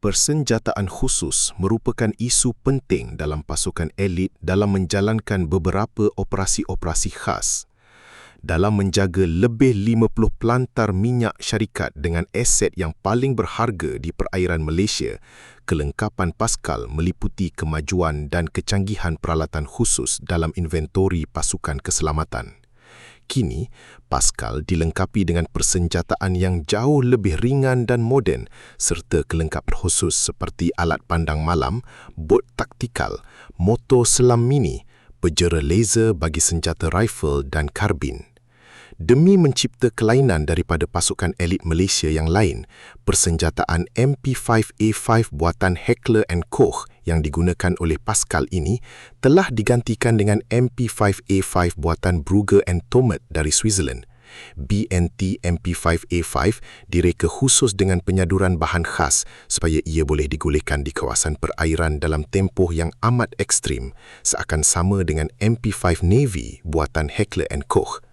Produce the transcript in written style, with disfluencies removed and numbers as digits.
Persenjataan khusus merupakan isu penting dalam pasukan elit dalam menjalankan beberapa operasi-operasi khas. Dalam menjaga lebih 50 pelantar minyak syarikat dengan aset yang paling berharga di perairan Malaysia, kelengkapan Paskal meliputi kemajuan dan kecanggihan peralatan khusus dalam inventori pasukan keselamatan. Kini, Paskal dilengkapi dengan persenjataan yang jauh lebih ringan dan moden serta kelengkapan khusus seperti alat pandang malam, bot taktikal, motor selam mini, penjera laser bagi senjata rifle dan karbin. Demi mencipta kelainan daripada pasukan elit Malaysia yang lain, persenjataan MP5A5 buatan Heckler & Koch yang digunakan oleh Paskal ini telah digantikan dengan MP5A5 buatan Brugger & Tomet dari Switzerland. BNT MP5A5 direka khusus dengan penyaduran bahan khas supaya ia boleh digulirkan di kawasan perairan dalam tempoh yang amat ekstrim, seakan sama dengan MP5 Navy buatan Heckler & Koch